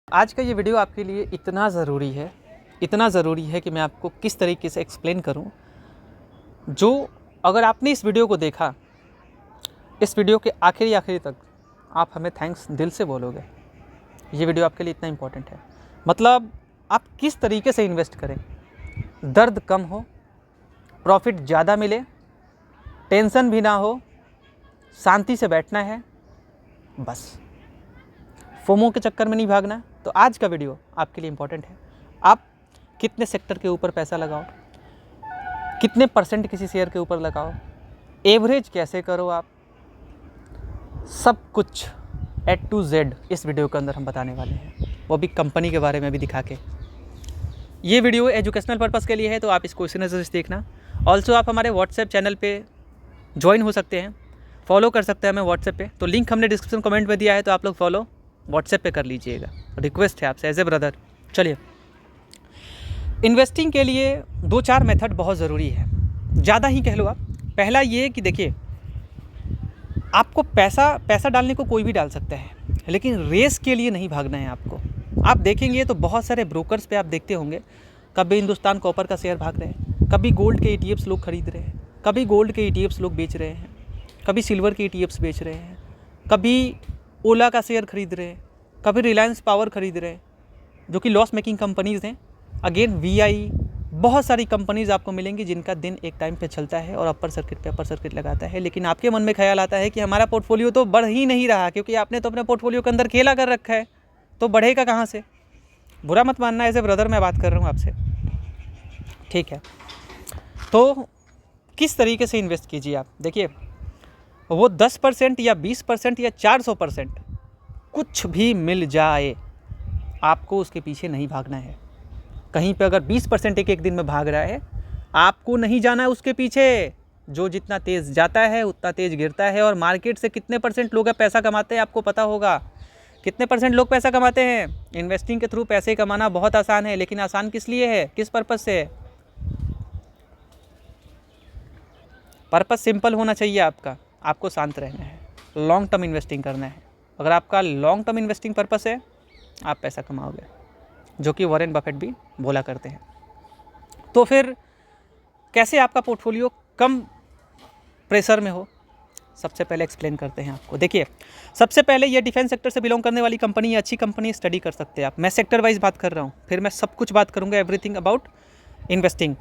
आज का ये वीडियो आपके लिए इतना ज़रूरी है कि मैं आपको किस तरीके से एक्सप्लेन करूं, जो अगर आपने इस वीडियो को देखा, इस वीडियो के आखिरी तक आप हमें थैंक्स दिल से बोलोगे। ये वीडियो आपके लिए इतना इम्पोर्टेंट है। मतलब आप किस तरीके से इन्वेस्ट करें, दर्द कम हो, प्रॉफिट ज़्यादा मिले, टेंशन भी ना हो, शांति से बैठना है, बस फोमो के चक्कर में नहीं भागना। तो आज का वीडियो आपके लिए इम्पोर्टेंट है। आप कितने सेक्टर के ऊपर पैसा लगाओ, कितने परसेंट किसी शेयर के ऊपर लगाओ, एवरेज कैसे करो, आप सब कुछ A to Z इस वीडियो के अंदर हम बताने वाले हैं, वो भी कंपनी के बारे में भी दिखा के। ये वीडियो एजुकेशनल पर्पज़ के लिए है, तो आप इसको इसी नज़र से देखना। ऑल्सो आप हमारे व्हाट्सएप चैनल पे ज्वाइन हो सकते हैं, फॉलो कर सकते हैं हमें व्हाट्सएप पे। तो लिंक हमने डिस्क्रिप्शन कमेंट में दिया है, तो आप लोग फॉलो व्हाट्सएप पे कर लीजिएगा। रिक्वेस्ट है आपसे एज ए ब्रदर। चलिए, इन्वेस्टिंग के लिए 2-4 मेथड बहुत ज़रूरी है, ज़्यादा ही कह लो आप। पहला ये कि देखिए, आपको पैसा डालने को कोई भी डाल सकता है, लेकिन रेस के लिए नहीं भागना है आपको। आप देखेंगे तो बहुत सारे ब्रोकर्स पे आप देखते होंगे, कभी हिंदुस्तान कॉपर का शेयर भाग रहे हैं, कभी गोल्ड के ETFs लोग खरीद रहे हैं, कभी गोल्ड के ETFs लोग बेच रहे हैं, कभी सिल्वर के ETFs बेच रहे हैं, कभी ओला का शेयर खरीद रहे हैं, कभी रिलायंस पावर खरीद रहे हैं, जो कि लॉस मेकिंग कंपनीज़ हैं। अगेन VI, बहुत सारी कंपनीज़ आपको मिलेंगी जिनका दिन एक टाइम पे चलता है और अपर सर्किट लगाता है। लेकिन आपके मन में ख्याल आता है कि हमारा पोर्टफोलियो तो बढ़ ही नहीं रहा, क्योंकि आपने तो अपने पोर्टफोलियो के अंदर खेला कर रखा है, तो बढ़ेगा कहाँ से। बुरा मत मानना, ऐसे ब्रदर मैं बात कर रहा हूँ आपसे, ठीक है। तो किस तरीके से इन्वेस्ट कीजिए आप। देखिए, वो 10% या 20% या 400% कुछ भी मिल जाए, आपको उसके पीछे नहीं भागना है। कहीं पे अगर 20% एक दिन में भाग रहा है, आपको नहीं जाना है उसके पीछे। जो जितना तेज़ जाता है उतना तेज़ गिरता है। और मार्केट से कितने % लोग पैसा कमाते हैं आपको पता होगा। कितने % लोग पैसा कमाते हैं। इन्वेस्टिंग के थ्रू पैसे कमाना बहुत आसान है, लेकिन आसान किस लिए है, किस पर्पज़ से है। पर्पज़ सिंपल होना चाहिए आपको शांत रहना है, लॉन्ग टर्म इन्वेस्टिंग करना है। अगर आपका लॉन्ग टर्म इन्वेस्टिंग पर्पस है, आप पैसा कमाओगे, जो कि वॉरेन बफेट भी बोला करते हैं। तो फिर कैसे आपका पोर्टफोलियो कम प्रेशर में हो, सबसे पहले एक्सप्लेन करते हैं आपको। देखिए, सबसे पहले ये डिफेंस सेक्टर से बिलोंग करने वाली कंपनी, अच्छी कंपनी स्टडी कर सकते हैं आप। मैं सेक्टर वाइज बात कर रहा हूँ, फिर मैं सब कुछ बात करूँगा, एवरीथिंग अबाउट इन्वेस्टिंग।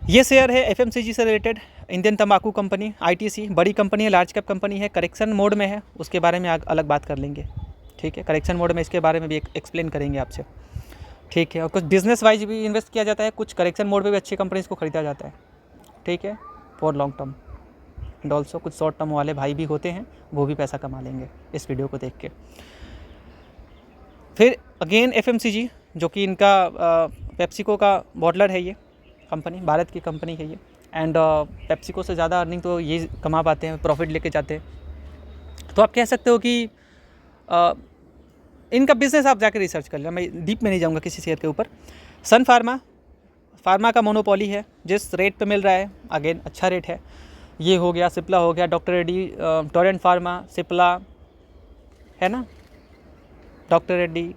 ये शेयर है FMCG से रिलेटेड, इंडियन तंबाकू कंपनी, ITC, बड़ी कंपनी है, लार्ज कैप कंपनी है, करेक्शन मोड में है, उसके बारे में अलग बात कर लेंगे, ठीक है। करेक्शन मोड में इसके बारे में भी एक्सप्लेन करेंगे आपसे, ठीक है। और कुछ बिजनेस वाइज भी इन्वेस्ट किया जाता है, कुछ करेक्शन मोड में भी अच्छी कंपनीज को खरीदा जाता है, ठीक है, for long term. And also कुछ शॉर्ट टर्म वाले भाई भी होते हैं, वो भी पैसा कमा लेंगे इस वीडियो को देख के। फिर अगेन FMCG, जो कि इनका पेप्सिको का बॉटलर है, ये कंपनी भारत की कंपनी है ये। एंड पेप्सिको से ज़्यादा अर्निंग तो ये कमा पाते हैं, प्रॉफिट लेके जाते हैं। तो आप कह सकते हो कि इनका बिज़नेस आप जाकर रिसर्च कर लेना, मैं डीप में नहीं जाऊंगा किसी शेयर के ऊपर। सन फार्मा का मोनोपोली है, जिस रेट पे मिल रहा है, अगेन अच्छा रेट है। ये हो गया, सिप्ला हो गया, doctor Reddy, Torrent pharma, Cipla है ना, डॉक्टर रेड्डी,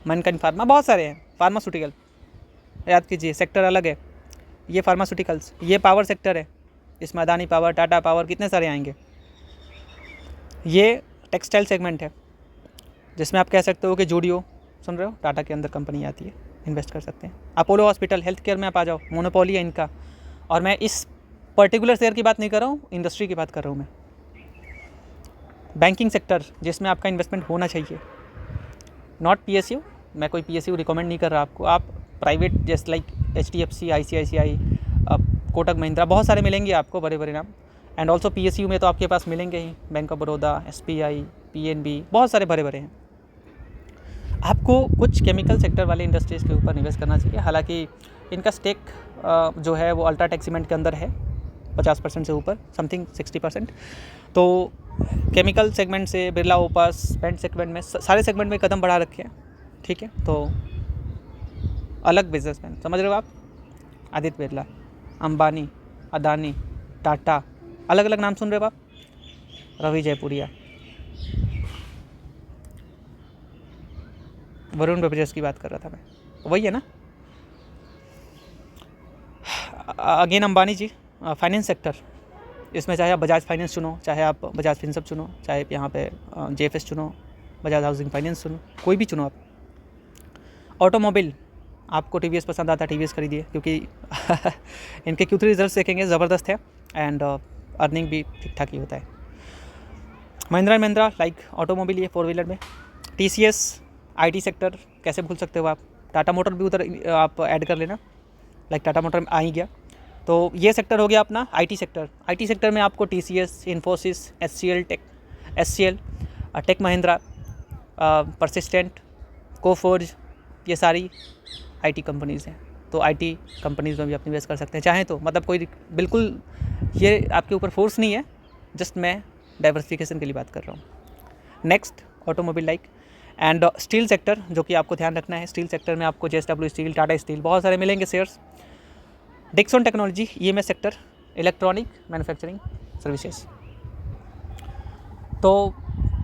मनकन फार्मा, बहुत सारे हैं फार्मास्यूटिकल। याद कीजिए, सेक्टर अलग है। ये फार्मास्यूटिकल्स, ये पावर सेक्टर है, इसमें अदानी पावर, टाटा पावर, कितने सारे आएंगे। ये टेक्सटाइल सेगमेंट है, जिसमें आप कह सकते हो कि जूडियो, सुन रहे हो, टाटा के अंदर कंपनी आती है, इन्वेस्ट कर सकते हैं। अपोलो हॉस्पिटल, हेल्थ केयर में आप आ जाओ, मोनोपोली है इनका। और मैं इस पर्टिकुलर शेयर की बात नहीं कर रहा हूँ, इंडस्ट्री की बात कर रहा हूँ मैं। बैंकिंग सेक्टर, जिसमें आपका इन्वेस्टमेंट होना चाहिए, नॉट PSU। मैं कोई PSU रिकमेंड नहीं कर रहा आपको। आप प्राइवेट जैसे like HDFC, ICICI, Kotak Mahindra, बहुत सारे मिलेंगे आपको, बड़े बड़े नाम। एंड ऑल्सो PSU में तो आपके पास मिलेंगे ही, bank of Baroda, SBI, PNB, बहुत सारे बड़े बड़े हैं। आपको कुछ केमिकल सेक्टर वाले इंडस्ट्रीज़ के ऊपर निवेश करना चाहिए। हालांकि इनका स्टेक जो है वो अल्ट्राटेक सीमेंट के अंदर है, 50% से ऊपर, समथिंग 60%। तो केमिकल सेगमेंट से बिरला ओपस, पेंट सेगमेंट में, सारे सेगमेंट में कदम बढ़ा रखे हैं, ठीक है। तो अलग बिजनेसमैन, समझ रहे हो आप, आदित्य बिरला, अंबानी, अदानी, टाटा, अलग अलग नाम सुन रहे हो आप, रवि जयपुरिया, वरुण बेवरेजेस की बात कर रहा था मैं, वही है ना। अगेन अंबानी जी, फाइनेंस सेक्टर, इसमें चाहे आप बजाज फाइनेंस चुनो, चाहे आप बजाज फिनसर्व चुनो, चाहे यहाँ पे जेएफएस चुनो, बजाज हाउसिंग फाइनेंस चुनो, कोई भी चुनो आप। ऑटोमोबाइल, आपको टीवीएस पसंद आता है टीवीएस खरीदिए, क्योंकि इनके Q3 रिजल्ट्स देखेंगे ज़बरदस्त है एंड अर्निंग भी ठीक ठाक ही होता है। Mahindra and Mahindra like automobile ये 4 व्हीलर में। TCS IT सेक्टर कैसे भूल सकते हो आप। टाटा मोटर भी उधर आप ऐड कर लेना, लाइक टाटा मोटर में आ ही गया। तो ये सेक्टर हो गया अपना IT सेक्टर। IT सेक्टर में आपको TCS, Infosys, SCL, tech Mahindra, Persistent, Coforge, ये सारी IT कंपनीज़ हैं। तो IT कंपनीज़ में भी आप इन्वेस्ट कर सकते हैं चाहें तो, मतलब कोई बिल्कुल ये आपके ऊपर फोर्स नहीं है, जस्ट मैं डाइवर्सिफिकेशन के लिए बात कर रहा हूँ। Next automobile like and steel sector, जो कि आपको ध्यान रखना है। स्टील सेक्टर में आपको JSW स्टील, टाटा स्टील, बहुत सारे मिलेंगे shares. Dixon technology, EMS sector, electronic manufacturing services. तो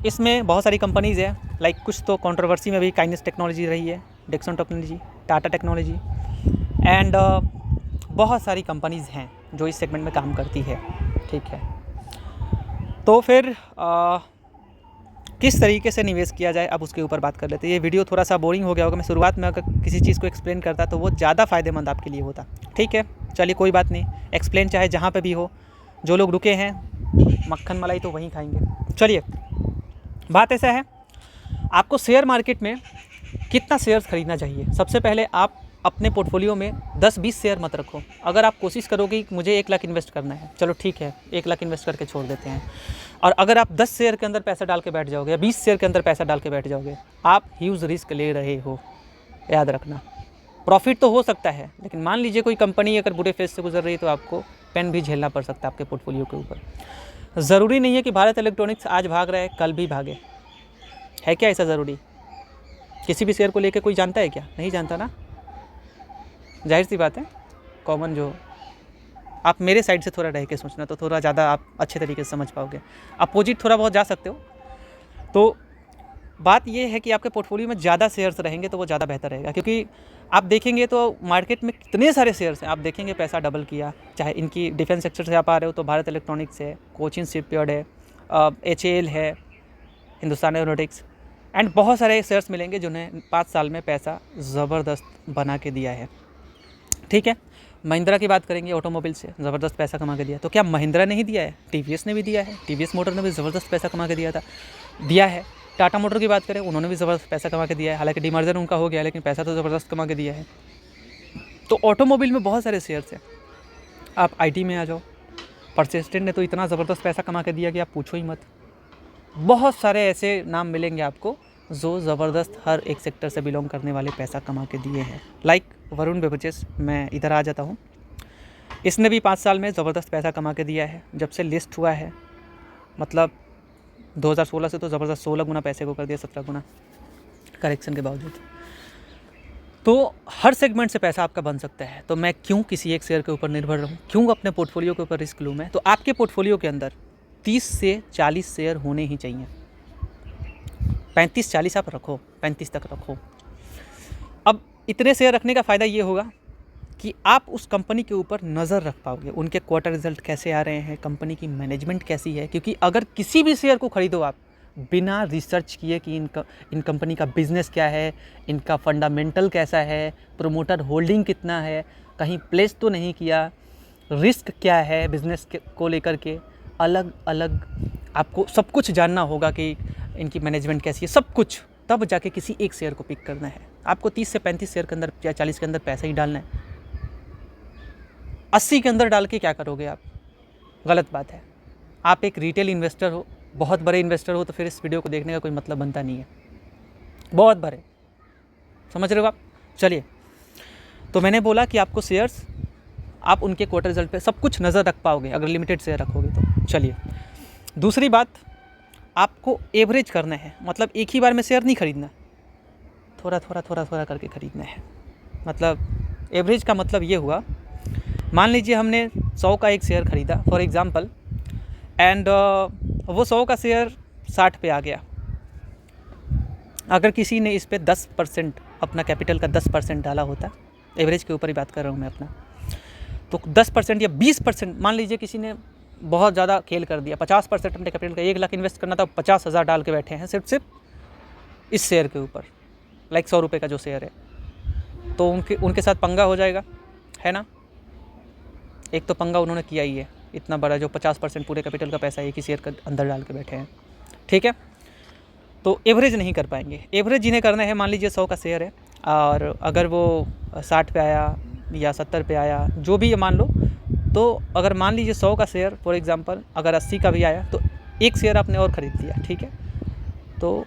इसमें बहुत सारी कंपनीज़ है, लाइक कुछ तो कंट्रोवर्सी में भी काइनेस टेक्नोलॉजी रही है, Dixon technology, Tata technology and बहुत सारी कंपनीज़ हैं जो इस सेगमेंट में काम करती है, ठीक है। तो फिर किस तरीके से निवेश किया जाए, अब उसके ऊपर बात कर लेते हैं। ये वीडियो थोड़ा सा बोरिंग हो गया होगा, मैं शुरुआत में अगर किसी चीज़ को एक्सप्लेन करता तो वो ज़्यादा फ़ायदेमंद आपके लिए होता, ठीक है। चलिए कोई बात नहीं, एक्सप्लेन चाहे जहाँ पे भी हो। जो लोग रुके हैं मक्खन मलाई तो वहीं खाएंगे। चलिए, बात ऐसा है, आपको शेयर मार्केट में कितना शेयर्स खरीदना चाहिए। सबसे पहले आप अपने पोर्टफोलियो में 10-20 शेयर मत रखो। अगर आप कोशिश करोगे कि मुझे 1 लाख इन्वेस्ट करना है, चलो ठीक है 1 लाख इन्वेस्ट करके छोड़ देते हैं, और अगर आप 10 शेयर के अंदर पैसा डाल के बैठ जाओगे या 20 शेयर के अंदर पैसा डाल के बैठ जाओगे, आप ह्यूज रिस्क ले रहे हो। याद रखना, प्रॉफिट तो हो सकता है, लेकिन मान लीजिए कोई कंपनी अगर बुरे फेज से गुजर रही है तो आपको पेन भी झेलना पड़ सकता है आपके पोर्टफोलियो के ऊपर। ज़रूरी नहीं है कि भारत इलेक्ट्रॉनिक्स आज भाग रहा है कल भी भागे, है क्या ऐसा ज़रूरी? किसी भी शेयर को लेकर कोई जानता है क्या? नहीं जानता ना, जाहिर सी बात है। कॉमन जो आप मेरे साइड से थोड़ा रह के सोचना तो थोड़ा ज़्यादा आप अच्छे तरीके से समझ पाओगे। अपोजिट थोड़ा बहुत जा सकते हो। तो बात ये है कि आपके पोर्टफोलियो में ज़्यादा शेयर्स रहेंगे तो वो ज़्यादा बेहतर रहेगा, क्योंकि आप देखेंगे तो मार्केट में कितने सारे शेयर्स हैं। आप देखेंगे पैसा डबल किया, चाहे इनकी डिफेंस सेक्टर से आप आ रहे हो तो भारत इलेक्ट्रॉनिक्स है, कोचिन शिपयार्ड है, HAL है, हिंदुस्तान एरोनॉटिक्स एंड बहुत सारे शेयर्स मिलेंगे जिन्हें 5 साल में पैसा ज़बरदस्त बना के दिया है, ठीक है। महिंद्रा की बात करेंगे, ऑटोमोबाइल से ज़बरदस्त पैसा कमा के दिया। तो क्या महिंद्रा ने ही दिया है? TVS ने भी दिया है, TVS मोटर ने भी ज़बरदस्त पैसा कमा के दिया है। टाटा मोटर की बात करें, उन्होंने भी ज़बरदस्त पैसा कमा के दिया है, हालांकि डीमर्जर उनका हो गया लेकिन पैसा तो ज़बरदस्त कमा के दिया है। तो ऑटोमोबाइल में बहुत सारे शेयर्स हैं। आप IT में आ जाओ, परसिस्टेंट ने तो इतना ज़बरदस्त पैसा कमा के दिया कि आप पूछो ही मत। बहुत सारे ऐसे नाम मिलेंगे आपको जो ज़बरदस्त हर एक सेक्टर से बिलोंग करने वाले पैसा कमा के दिए हैं, लाइक वरुण बेवरेजेस। मैं इधर आ जाता हूँ, इसने भी 5 साल में ज़बरदस्त पैसा कमा के दिया है। जब से लिस्ट हुआ है, मतलब 2016 से, तो ज़बरदस्त 16 गुना पैसे को कर दिया, 17 गुना करेक्शन के बावजूद। तो हर सेगमेंट से पैसा आपका बन सकता है। तो मैं क्यों किसी एक शेयर के ऊपर निर्भर रहूँ, क्यों अपने पोर्टफोलियो के ऊपर रिस्क लूँ मैं? तो आपके पोर्टफोलियो के अंदर 30 से 40 शेयर होने ही चाहिए। 35-40 आप रखो, 35 तक रखो। अब इतने शेयर रखने का फ़ायदा ये होगा कि आप उस कंपनी के ऊपर नज़र रख पाओगे, उनके क्वार्टर रिजल्ट कैसे आ रहे हैं, कंपनी की मैनेजमेंट कैसी है। क्योंकि अगर किसी भी शेयर को ख़रीदो आप बिना रिसर्च किए कि इन कंपनी का बिज़नेस क्या है, इनका फंडामेंटल कैसा है, प्रोमोटर होल्डिंग कितना है, कहीं प्लेस तो नहीं किया, रिस्क क्या है बिज़नेस को लेकर के, अलग अलग आपको सब कुछ जानना होगा कि इनकी मैनेजमेंट कैसी है, सब कुछ, तब जाके किसी एक शेयर को पिक करना है। आपको 30 से 35 शेयर के अंदर या 40 के अंदर पैसा ही डालना है। 80 के अंदर डाल के क्या करोगे आप? गलत बात है। आप एक रिटेल इन्वेस्टर हो, बहुत बड़े इन्वेस्टर हो, तो फिर इस वीडियो को देखने का कोई मतलब बनता नहीं है। बहुत बड़े, समझ रहे हो आप? चलिए, तो मैंने बोला कि आपको शेयर्स, आप उनके क्वार्टर रिजल्ट पे सब कुछ नज़र रख पाओगे अगर लिमिटेड शेयर रखोगे तो। चलिए, दूसरी बात, आपको एवरेज करना है, मतलब एक ही बार में शेयर नहीं खरीदना, थोड़ा थोड़ा करके खरीदना है। मतलब एवरेज का मतलब ये हुआ, मान लीजिए हमने 100 का एक शेयर खरीदा फॉर एग्ज़ाम्पल, एंड वो 100 का शेयर 60 पे आ गया। अगर किसी ने इस पे 10% अपना कैपिटल का 10% डाला होता, एवरेज के ऊपर ही बात कर रहा हूँ मैं अपना, तो 10% या 20%, मान लीजिए किसी ने बहुत ज़्यादा खेल कर दिया, 50% अपने कैपिटल का 1 लाख इन्वेस्ट करना था, 50,000 डाल के बैठे हैं सिर्फ इस शेयर के ऊपर, लाइक 100 रुपये का जो शेयर है, तो उनके साथ पंगा हो जाएगा, है ना। एक तो पंगा उन्होंने किया ही है, इतना बड़ा जो 50% पूरे कैपिटल का पैसा एक ही शेयर के अंदर डाल के बैठे हैं, ठीक है। तो एवरेज नहीं कर पाएंगे। एवरेज जिन्हें करना है, मान लीजिए 100 का शेयर है और अगर वो 60 पे आया या 70 पे आया, जो भी ये मान लो, तो अगर मान लीजिए 100 का शेयर फॉर एग्जांपल अगर 80 का भी आया तो एक शेयर आपने और ख़रीद लिया, ठीक है। तो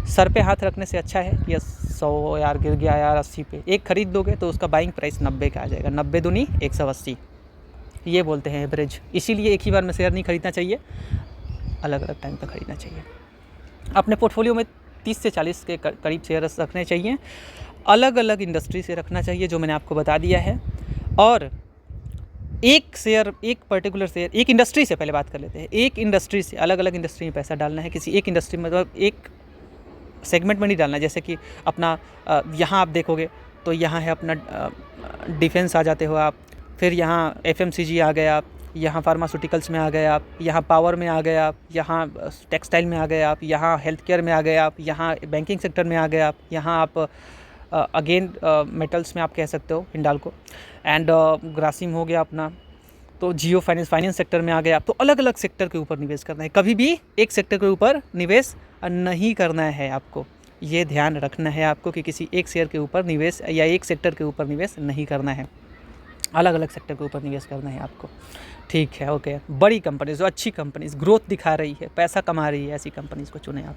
सर पे हाथ रखने से अच्छा है कि 100 यार गिर गया यार 80 पे, एक ख़रीद दोगे तो उसका बाइंग प्राइस 90 का आ जाएगा, 90 दूनी 180, ये बोलते हैं एवरेज। इसीलिए एक ही बार में शेयर नहीं खरीदना चाहिए, अलग अलग टाइम पर खरीदना चाहिए। अपने पोर्टफोलियो में 30 से 40 के करीब शेयर रखने चाहिए, अलग अलग इंडस्ट्री से रखना चाहिए, जो मैंने आपको बता दिया है। और एक शेयर, एक पर्टिकुलर शेयर, एक इंडस्ट्री से पहले बात कर लेते हैं। एक इंडस्ट्री से अलग अलग इंडस्ट्री में पैसा डालना है, किसी एक इंडस्ट्री में, मतलब एक सेगमेंट में नहीं डालना है। जैसे कि अपना यहाँ आप देखोगे तो यहाँ है अपना डिफेंस आ जाते हो आप, फिर यहाँ FMCG आ गए आप, यहाँ फार्मास्यूटिकल्स में आ गए आप, यहाँ पावर में आ गए आप, यहाँ टेक्सटाइल में आ गए आप, यहाँ हेल्थ केयर में आ गए आप, यहाँ बैंकिंग सेक्टर में आ गए आप, यहाँ आप अगेन मेटल्स में आप कह सकते हो हिंडाल्को, एंड ग्रासिम हो गया अपना, तो जियो फाइनेंस सेक्टर में आ गए आप। तो अलग अलग सेक्टर के ऊपर निवेश करना है, कभी भी एक सेक्टर के ऊपर निवेश नहीं करना है आपको, ये ध्यान रखना है आपको कि किसी एक शेयर के ऊपर निवेश या एक सेक्टर के ऊपर निवेश नहीं करना है, अलग अलग सेक्टर के ऊपर निवेश करना है आपको, ठीक है। ओके, बड़ी कंपनीज, जो अच्छी कंपनीज ग्रोथ दिखा रही है, पैसा कमा रही है, ऐसी कंपनीज को चुने आप,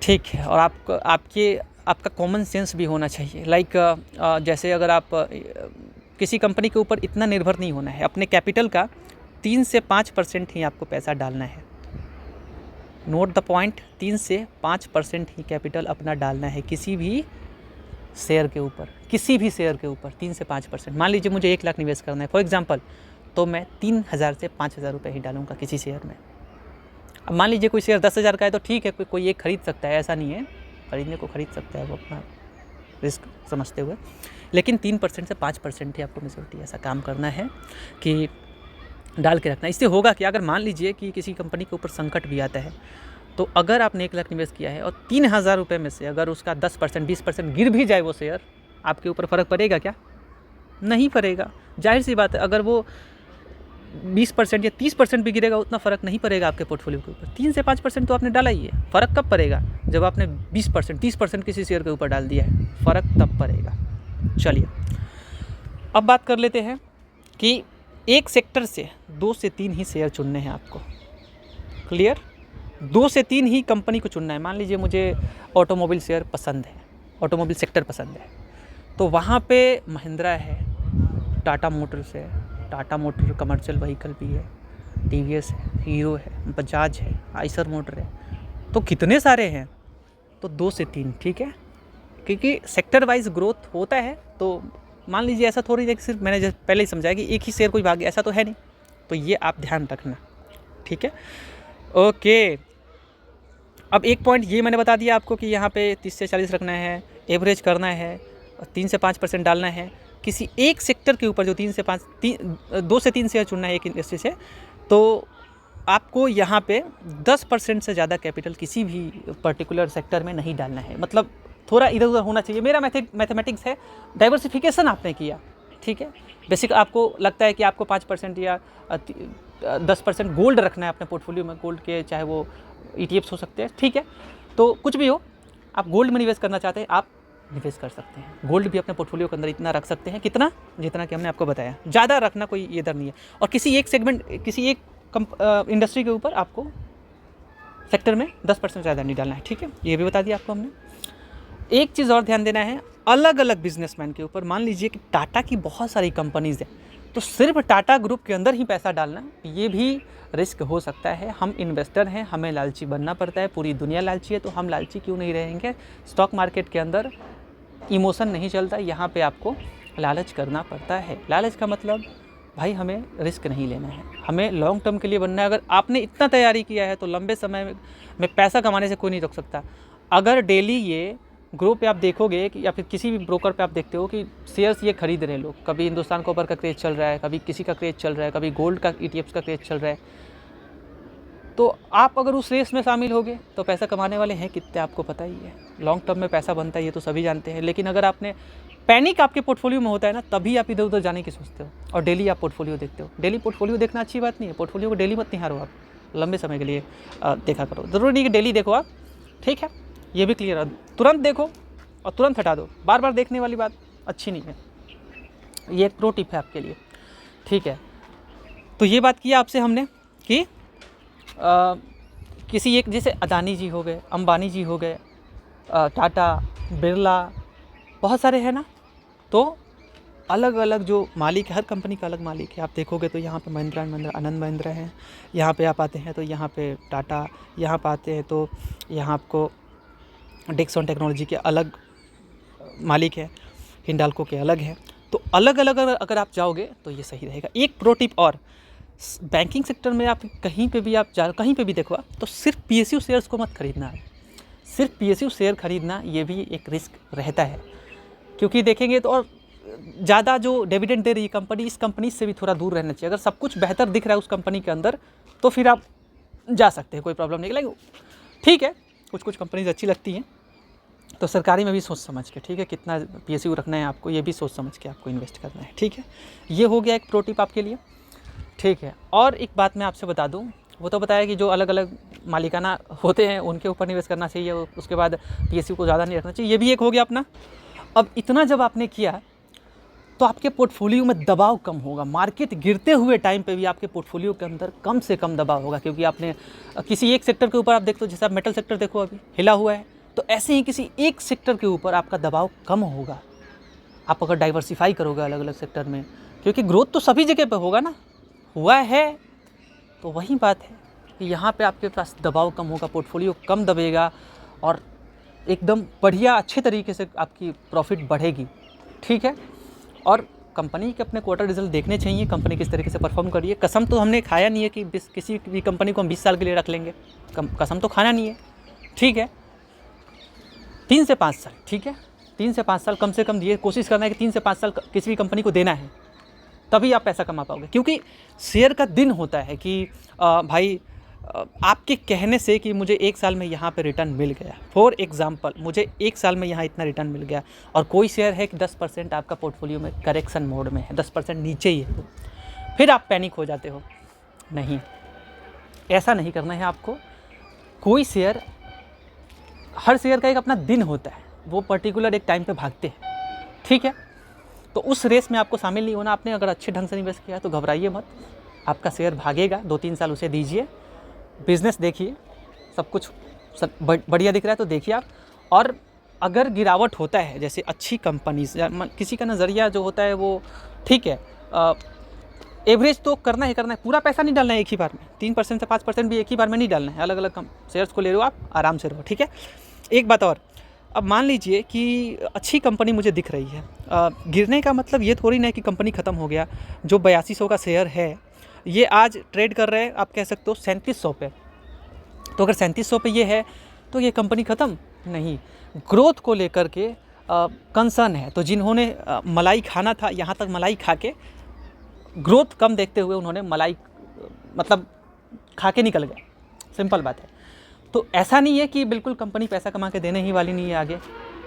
ठीक है। और आपका कॉमन सेंस भी होना चाहिए। लाइक जैसे अगर आप किसी कंपनी के ऊपर इतना निर्भर नहीं होना है, अपने कैपिटल का 3 से 5% ही आपको पैसा डालना है। नोट द पॉइंट, 3 से 5% ही कैपिटल अपना डालना है किसी भी शेयर के ऊपर, किसी भी शेयर के ऊपर 3 से 5%। मान लीजिए मुझे 1 लाख निवेश करना है फॉर एग्जांपल, तो मैं 3,000 से 5,000 रुपये ही डालूंगा किसी शेयर में। अब मान लीजिए कोई शेयर 10,000 का है तो ठीक है, कोई एक खरीद सकता है, ऐसा नहीं है, खरीदने को खरीद सकता है वो अपना रिस्क समझते हुए, लेकिन 3% से 5% ही आपको मेजोरिटी ऐसा काम करना है कि डाल के रखना। इससे होगा कि अगर मान लीजिए कि किसी कंपनी के ऊपर संकट भी आता है, तो अगर आपने 1 लाख निवेश किया है और 3,000 रुपये में से अगर उसका 10% 20% गिर भी जाए वो शेयर, आपके ऊपर फ़र्क पड़ेगा क्या? नहीं पड़ेगा। जाहिर सी बात है, अगर वो 20% या 30% भी गिरेगा उतना फ़र्क नहीं पड़ेगा आपके पोर्टफोलियो के ऊपर। 3 से 5% तो आपने डाला ही है, फ़र्क कब पड़ेगा? जब आपने 20% 30% किसी शेयर के ऊपर डाल दिया है, फ़र्क तब पड़ेगा। चलिए अब बात कर लेते हैं कि एक सेक्टर से 2 से 3 ही शेयर चुनने हैं आपको। क्लियर? 2 से 3 ही कंपनी को चुनना है। मान लीजिए मुझे ऑटोमोबाइल शेयर पसंद है, ऑटोमोबाइल सेक्टर पसंद है, तो वहाँ पे महिंद्रा है, टाटा मोटर्स है, टाटा मोटर कमर्शियल व्हीकल भी है, TVS है, हीरो है, बजाज है, आइसर मोटर है, तो कितने सारे हैं। तो 2 से 3, ठीक है, क्योंकि सेक्टर वाइज ग्रोथ होता है। तो मान लीजिए ऐसा थोड़ी है कि सिर्फ मैंने जैसे पहले ही समझाया कि एक ही शेयर कोई भाग, ऐसा तो है नहीं, तो ये आप ध्यान रखना, ठीक है। ओके, अब एक पॉइंट ये मैंने बता दिया आपको कि यहाँ पे 30 से 40 रखना है, एवरेज करना है, 3 से 5% डालना है किसी एक सेक्टर के ऊपर, जो 2 से 3 शेयर चुनना है एक इंडस्ट्री से। तो आपको यहाँ पे 10% से ज़्यादा कैपिटल किसी भी पर्टिकुलर सेक्टर में नहीं डालना है, मतलब थोड़ा इधर उधर होना चाहिए। मेरा मैथमेटिक्स है, डाइवर्सिफिकेशन आपने किया, ठीक है। बेसिक आपको लगता है कि आपको 5% या 10% गोल्ड रखना है अपने पोर्टफोलियो में, गोल्ड के चाहे वो ETFs हो सकते हैं, ठीक है। तो कुछ भी हो, आप गोल्ड में निवेश करना चाहते हैं, आप निवेश कर सकते हैं। गोल्ड भी अपने पोर्टफोलियो के अंदर इतना रख सकते हैं, कितना, जितना कि हमने आपको बताया। ज़्यादा रखना कोई इधर नहीं है। और किसी एक सेगमेंट, किसी एक इंडस्ट्री के ऊपर आपको सेक्टर में 10% ज़्यादा नहीं डालना है, ठीक है। ये भी बता दिया आपको हमने। एक चीज़ और ध्यान देना है, अलग अलग बिजनेसमैन के ऊपर। मान लीजिए कि टाटा की बहुत सारी कंपनीज़ हैं, तो सिर्फ टाटा ग्रुप के अंदर ही पैसा डालना, ये भी रिस्क हो सकता है। हम इन्वेस्टर हैं, हमें लालची बनना पड़ता है, पूरी दुनिया लालची है, तो हम लालची क्यों नहीं रहेंगे। स्टॉक मार्केट के अंदर इमोशन नहीं चलता, यहाँ पे आपको लालच करना पड़ता है। लालच का मतलब भाई हमें रिस्क नहीं लेना है, हमें लॉन्ग टर्म के लिए बनना है। अगर आपने इतना तैयारी किया है तो लंबे समय में पैसा कमाने से कोई नहीं रोक सकता। अगर डेली ये ग्रुप पे आप देखोगे कि या फिर किसी भी ब्रोकर पे आप देखते हो कि शेयर्स ये खरीद रहे हैं लोग, कभी हिंदुस्तान कॉपर का क्रेज चल रहा है, कभी किसी का क्रेज चल रहा है, कभी गोल्ड का ETFs का क्रेज चल रहा है, तो आप अगर उस रेस में शामिल होगे तो पैसा कमाने वाले हैं कितने आपको पता ही है। लॉन्ग टर्म में पैसा बनता है ये तो सभी जानते हैं, लेकिन अगर आपने पैनिक आपके पोर्टफोलियो में होता है ना, तभी आप इधर उधर जाने की सोचते हो और डेली आप पोर्टफोलियो देखते हो। डेली पोर्टफोलियो देखना अच्छी बात नहीं है, पोर्टफोलियो को डेली मत निहारो आप, लंबे समय के लिए देखा करो। ज़रूरी नहीं कि डेली देखो आप, ठीक है, ये भी क्लियर है। तुरंत देखो और तुरंत हटा दो, बार बार देखने वाली बात अच्छी नहीं है। ये एक प्रो टिप है आपके लिए, ठीक है। तो ये बात किया आपसे हमने कि किसी एक, जैसे अदानी जी हो गए, अंबानी जी हो गए, टाटा, बिरला, बहुत सारे हैं ना, तो अलग अलग जो मालिक है, हर कंपनी का अलग मालिक है। आप देखोगे तो यहाँ पे महिंद्रा एंड महिंद्रा, आनंद महिंद्रा है, यहाँ पे आप आते हैं तो यहाँ पे टाटा, यहाँ पे आते हैं तो यहाँ आपको डिक्सन टेक्नोलॉजी के अलग मालिक है, हिंडाल्को के अलग है। तो अलग अलग अगर आप जाओगे तो ये सही रहेगा। एक प्रो टिप और, बैंकिंग सेक्टर में आप कहीं पे भी आप जा, कहीं पे भी देखो आप, तो सिर्फ PSU शेयर्स को मत खरीदना है। सिर्फ PSU शेयर खरीदना ये भी एक रिस्क रहता है, क्योंकि देखेंगे तो और ज़्यादा जो डिविडेंड दे रही है कंपनी, इस कंपनी से भी थोड़ा दूर रहना चाहिए। अगर सब कुछ बेहतर दिख रहा है उस कंपनी के अंदर तो फिर आप जा सकते हैं, कोई प्रॉब्लम नहीं लगेगी, ठीक है। कुछ कुछ कंपनीज अच्छी लगती हैं, तो सरकारी में भी सोच समझ के, ठीक है, कितना PSU रखना है आपको, ये भी सोच समझ के आपको इन्वेस्ट करना है, ठीक है। ये हो गया एक प्रो टिप आपके लिए, ठीक है। और एक बात मैं आपसे बता दूं, वो तो बताया कि जो अलग अलग मालिकाना होते हैं उनके ऊपर निवेश करना चाहिए, उसके बाद PSU को ज़्यादा नहीं रखना चाहिए, ये भी एक हो गया अपना। अब इतना जब आपने किया तो आपके पोर्टफोलियो में दबाव कम होगा। मार्केट गिरते हुए टाइम पे भी आपके पोर्टफोलियो के अंदर कम से कम दबाव होगा, क्योंकि आपने किसी एक सेक्टर के ऊपर आप देखते हो, जैसे आप मेटल सेक्टर देखो अभी हिला हुआ है, तो ऐसे ही किसी एक सेक्टर के ऊपर आपका दबाव कम होगा। आप अगर डाइवर्सिफाई करोगे अलग अलग सेक्टर में, क्योंकि ग्रोथ तो सभी जगह पे होगा ना, हुआ है, तो वही बात है कि यहाँ पे आपके पास दबाव कम होगा, पोर्टफोलियो कम दबेगा और एकदम बढ़िया अच्छे तरीके से आपकी प्रॉफिट बढ़ेगी, ठीक है। और कंपनी के अपने क्वार्टर रिजल्ट देखने चाहिए, कंपनी किस तरीके से परफॉर्म करिए। कसम तो हमने खाया नहीं है कि किसी भी कंपनी को हम 20 साल के लिए रख लेंगे, कसम तो खाना नहीं है, ठीक है। 3 से 5 साल, ठीक है, 3 से 5 साल कम से कम, ये कोशिश करना है कि 3 से 5 साल किसी भी कंपनी को देना है, तभी आप पैसा कमा पाओगे। क्योंकि शेयर का दिन होता है कि भाई आपके कहने से कि मुझे 1 साल में यहाँ पे रिटर्न मिल गया, फॉर एग्जांपल मुझे 1 साल में यहाँ इतना रिटर्न मिल गया, और कोई शेयर है कि 10% आपका पोर्टफोलियो में करेक्शन मोड में है, 10% नीचे ही है, फिर आप पैनिक हो जाते हो। नहीं, ऐसा नहीं करना है आपको। कोई शेयर, हर शेयर का एक अपना दिन होता है, वो पर्टिकुलर एक टाइम पे भागते हैं, ठीक है। तो उस रेस में आपको शामिल नहीं होना। आपने अगर अच्छे ढंग से इन्वेस्ट किया तो घबराइए मत, आपका शेयर भागेगा, 2-3 साल उसे दीजिए, बिज़नेस देखिए, सब कुछ बढ़िया दिख रहा है तो देखिए आप। और अगर गिरावट होता है, जैसे अच्छी कंपनीज, किसी का नज़रिया जो होता है वो ठीक है, एवरेज तो करना ही करना है, पूरा पैसा नहीं डालना है एक ही बार में, 3% से 5% भी एक ही बार में नहीं डालना है, अलग अलग शेयर्स को ले लो, आप आराम से रहो, ठीक है। एक बात और, अब मान लीजिए कि अच्छी कंपनी मुझे दिख रही है, गिरने का मतलब ये थोड़ी ना है कि कंपनी ख़त्म हो गया। जो 8200 का शेयर है, ये आज ट्रेड कर रहे हैं, आप कह सकते हो 3700 पे, तो अगर 3700 पे ये है तो ये कंपनी ख़त्म नहीं। ग्रोथ को लेकर के कंसर्न है, तो जिन्होंने मलाई खाना था, यहाँ तक मलाई खा के ग्रोथ कम देखते हुए उन्होंने मलाई मतलब खा के निकल गए, सिंपल बात है। तो ऐसा नहीं है कि बिल्कुल कंपनी पैसा कमा के देने ही वाली नहीं है आगे,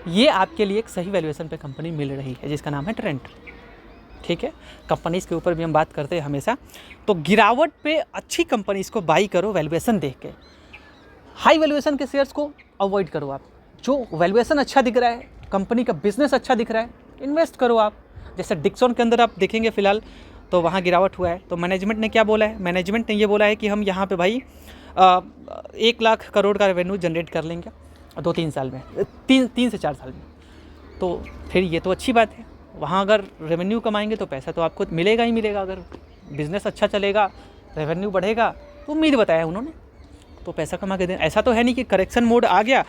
ये आपके लिए एक सही वैल्यूएशन पे कंपनी मिल रही है, जिसका नाम है ट्रेंट, ठीक है। कंपनीज़ के ऊपर भी हम बात करते हैं हमेशा, तो गिरावट पे अच्छी कंपनीज़ को बाई करो वैल्यूएशन देख के, हाई वैल्यूएशन के शेयर्स को अवॉइड करो आप। जो वैल्यूएशन अच्छा दिख रहा है, कंपनी का बिजनेस अच्छा दिख रहा है, इन्वेस्ट करो आप। जैसे डिक्सन के अंदर आप देखेंगे फ़िलहाल तो वहाँ गिरावट हुआ है, तो मैनेजमेंट ने क्या बोला है, मैनेजमेंट ने ये बोला है कि हम यहाँ पे भाई 1 लाख करोड़ का रेवेन्यू जनरेट कर लेंगे 2-3 साल में, 3 से 4 साल में। तो फिर ये तो अच्छी बात है, वहाँ अगर रेवेन्यू कमाएंगे तो पैसा तो आपको मिलेगा ही मिलेगा। अगर बिज़नेस अच्छा चलेगा, रेवेन्यू बढ़ेगा, तो उम्मीद बताया उन्होंने, तो पैसा कमा के देना। ऐसा तो है नहीं कि करेक्शन मोड आ गया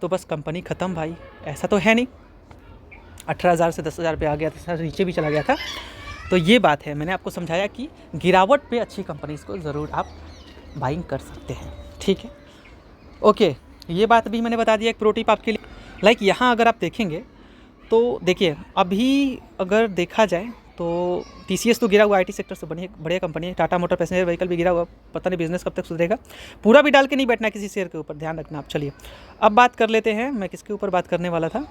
तो बस कंपनी ख़त्म भाई, ऐसा तो है नहीं। 18,000 से 10,000 पे आ गया था, नीचे भी चला गया था। तो ये बात है, मैंने आपको समझाया कि गिरावट पे अच्छी कंपनीज़ को ज़रूर आप बाइंग कर सकते हैं, ठीक है। ओके, ये बात भी मैंने बता दिया, एक प्रो टिप आपके लिए। लाइक यहाँ अगर आप देखेंगे तो देखिए अभी अगर देखा जाए तो TCS तो गिरा हुआ, IT सेक्टर से बढ़िया कंपनी है। टाटा मोटर पैसेंजर व्हीकल भी गिरा हुआ, पता नहीं बिजनेस कब तक सुधरेगा। पूरा भी डाल के नहीं बैठना किसी शेयर के ऊपर, ध्यान रखना आप। चलिए अब बात कर लेते हैं, मैं किसके ऊपर बात करने वाला था,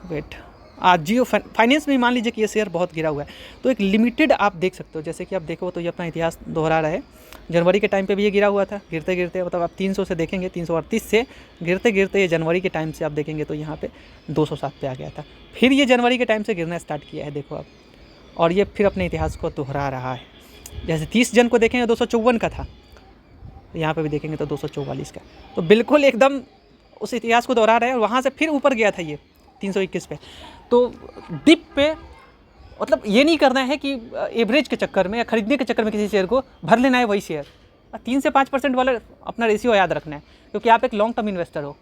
वेट, जियो फाइनेंस में मान लीजिए कि ये शेयर बहुत गिरा हुआ है। तो एक लिमिटेड आप देख सकते हो, जैसे कि आप देखो तो ये अपना इतिहास दोहरा रहा है। जनवरी के टाइम पे भी ये गिरा हुआ था, गिरते गिरते मतलब आप 300 से देखेंगे, 338 से गिरते गिरते ये जनवरी के टाइम से आप देखेंगे तो यहाँ पे 207 पे आ गया था। फिर ये जनवरी के टाइम से गिरना स्टार्ट किया है, देखो आप, और ये फिर अपने इतिहास को दोहरा रहा है। जैसे 30 जन को देखेंगे 254 का था, यहाँ पे भी देखेंगे तो 244 का। तो बिल्कुल एकदम उस इतिहास को दोहरा रहा है। और वहाँ से फिर ऊपर गया था ये 321 पे। तो डिप पे मतलब ये नहीं करना है कि एवरेज के चक्कर में या खरीदने के चक्कर में किसी शेयर को भर लेना है वही शेयर। 3 से 5% वाला अपना रेशियो याद रखना है, क्योंकि आप एक लॉन्ग टर्म इन्वेस्टर हो,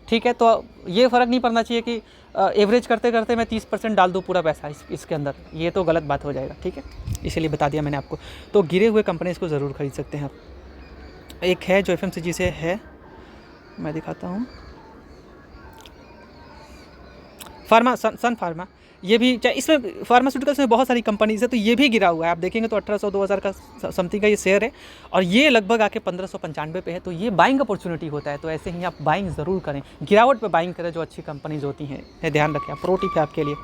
ठीक है। तो ये फ़र्क नहीं पड़ना चाहिए कि एवरेज करते करते मैं 30% डाल दूँ पूरा पैसा इसके अंदर, ये तो गलत बात हो जाएगा, ठीक है। इसीलिए बता दिया मैंने आपको। तो गिरे हुए कंपनीज़ को ज़रूर खरीद सकते हैं आप। एक है जो FMCG से है, मैं दिखाता हूँ, फार्मा, सन फार्मा। ये भी इसमें फार्मास्यूटिकल्स में बहुत सारी कंपनीज है, तो ये भी गिरा हुआ है। आप देखेंगे तो 1800 2000 का समथिंग का ये शेयर है, और ये लगभग आके 1595 पे है। तो ये बाइंग अपॉर्चुनिटी होता है, तो ऐसे ही आप बाइंग ज़रूर करें, गिरावट पे बाइंग करें जो अच्छी कंपनीज होती हैं, ध्यान रखें आप। प्रो टिप है आपके लिए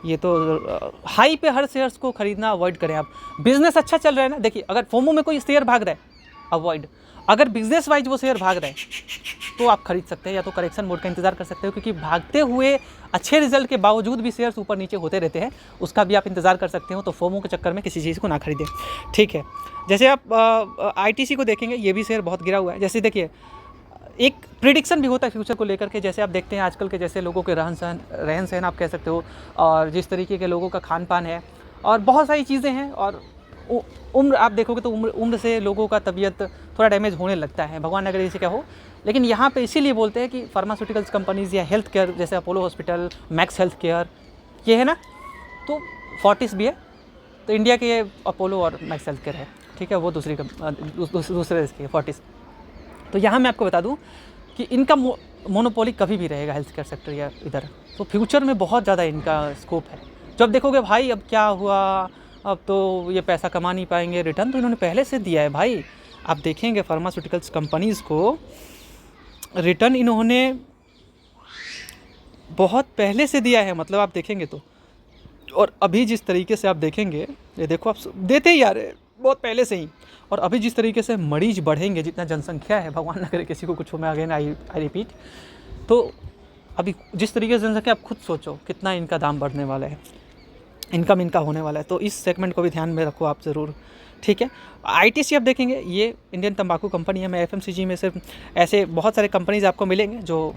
ये। तो हाई पे हर शेयर्स को खरीदना अवॉइड करें आप। बिजनेस अच्छा चल रहा है ना, देखिए अगर फोमो में कोई शेयर भाग रहा है अवॉइड, अगर बिजनेस वाइज वो शेयर भाग रहे हैं तो आप खरीद सकते हैं, या तो करेक्शन मोड का इंतजार कर सकते हो, क्योंकि भागते हुए अच्छे रिजल्ट के बावजूद भी शेयर्स ऊपर नीचे होते रहते हैं, उसका भी आप इंतजार कर सकते हो। तो फोमो के चक्कर में किसी चीज़ को ना खरीदें, ठीक है। जैसे आप ITC को देखेंगे, ये भी शेयर बहुत गिरा हुआ है। जैसे देखिए एक प्रिडिक्शन भी होता है फ्यूचर को लेकर के, जैसे आप देखते हैं आजकल के जैसे लोगों के रहन सहन आप कह सकते हो, और जिस तरीके के लोगों का खान पान है, और बहुत सारी चीज़ें हैं। और उम्र आप देखोगे तो उम्र से लोगों का तबीयत थोड़ा डैमेज होने लगता है, भगवान न करे इसे क्या हो। लेकिन यहाँ पे इसीलिए बोलते हैं कि फार्मास्यूटिकल्स कंपनीज़ या हेल्थ केयर, जैसे Apollo hospital, max health care, ये है ना, तो फोर्टिस भी है। तो इंडिया के अपोलो और मैक्स हेल्थ केयर है, ठीक है, वो दूसरे इसके फोर्टिस। तो यहाँ मैं आपको बता दूँ कि इनका मोनोपोली कभी भी रहेगा हेल्थ केयर सेक्टर या इधर। तो फ्यूचर में बहुत ज़्यादा इनका स्कोप है। जब देखोगे भाई अब क्या हुआ, अब तो ये पैसा कमा नहीं पाएंगे, रिटर्न तो इन्होंने पहले से दिया है भाई। आप देखेंगे फार्मास्यूटिकल्स कंपनीज़ को रिटर्न इन्होंने बहुत पहले से दिया है, मतलब आप देखेंगे तो। और अभी जिस तरीके से आप देखेंगे, ये देखो आप देते ही आ रहे बहुत पहले से ही। और अभी जिस तरीके से मरीज बढ़ेंगे, जितना जनसंख्या है, भगवान न करे किसी को कुछ हो, मैं अगेन आई रिपीट, तो अभी जिस तरीके से जनसंख्या, आप खुद सोचो कितना इनका दाम बढ़ने वाला है, इनकम इनका होने वाला है। तो इस सेगमेंट को भी ध्यान में रखो आप ज़रूर, ठीक है। ITC आप देखेंगे, ये इंडियन तंबाकू कंपनी है। मैं FMCG में सिर्फ ऐसे बहुत सारे कंपनीज आपको मिलेंगे जो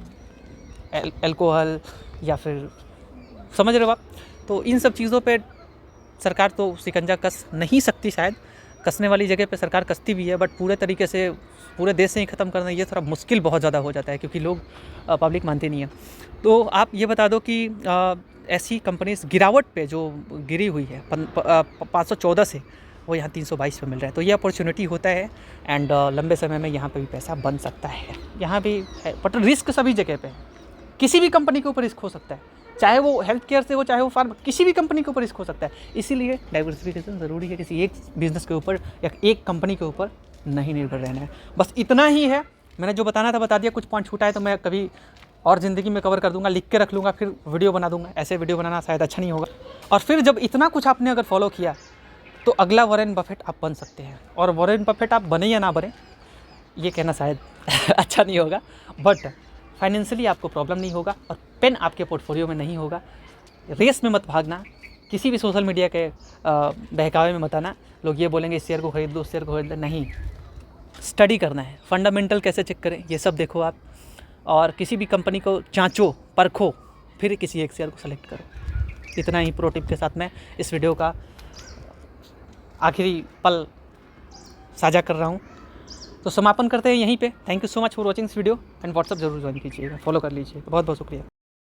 अल्कोहल या फिर समझ रहे हो आप। तो इन सब चीज़ों पे सरकार तो शिकंजा कस नहीं सकती, शायद कसने वाली जगह पे सरकार कसती भी है, बट पूरे तरीके से पूरे देश से ही ख़त्म करना ये थोड़ा मुश्किल बहुत ज़्यादा हो जाता है, क्योंकि लोग पब्लिक मानते नहीं है। तो आप ये बता दो कि ऐसी कंपनीज गिरावट पे जो गिरी हुई है 514 से, वो यहाँ 322 पे मिल रहा है। तो ये अपॉर्चुनिटी होता है, एंड लंबे समय में यहाँ पे भी पैसा बन सकता है। यहाँ भी है, बट रिस्क सभी जगह पे है। किसी भी कंपनी के ऊपर रिस्क हो सकता है, चाहे वो हेल्थ केयर से हो, चाहे वो फार्मा, किसी भी कंपनी के ऊपर रिस्क हो सकता है। इसीलिए डाइवर्सिफिकेशन ज़रूरी है, किसी एक बिजनेस के ऊपर या एक कंपनी के ऊपर नहीं निर्भर रहना है। बस इतना ही है, मैंने जो बताना था बता दिया। कुछ पॉइंट छूटा है तो मैं कभी और ज़िंदगी में कवर कर दूंगा, लिख के रख लूँगा, फिर वीडियो बना दूंगा। ऐसे वीडियो बनाना शायद अच्छा नहीं होगा। और फिर जब इतना कुछ आपने अगर फॉलो किया तो अगला वॉरेन बफेट आप बन सकते हैं। और वॉरेन बफेट आप बने या ना बने, ये कहना शायद अच्छा नहीं होगा, बट फाइनेंशियली आपको प्रॉब्लम नहीं होगा और पेन आपके पोर्टफोलियो में नहीं होगा। रेस में मत भागना, किसी भी सोशल मीडिया के बहकावे में मत आना। लोग ये बोलेंगे इस शेयर को खरीद लो, उस शेयर को खरीद लो, नहीं। स्टडी करना है, फंडामेंटल कैसे चेक करें ये सब देखो आप, और किसी भी कंपनी को जांचो, परखो, फिर किसी एक शेयर को सेलेक्ट करो। इतना ही प्रो टिप के साथ मैं इस वीडियो का आखिरी पल साझा कर रहा हूँ। तो समापन करते हैं यहीं पे। Thank you so much for watching this video, and WhatsApp जरूर ज्वाइन कीजिएगा, फॉलो कर लीजिएगा। बहुत बहुत शुक्रिया।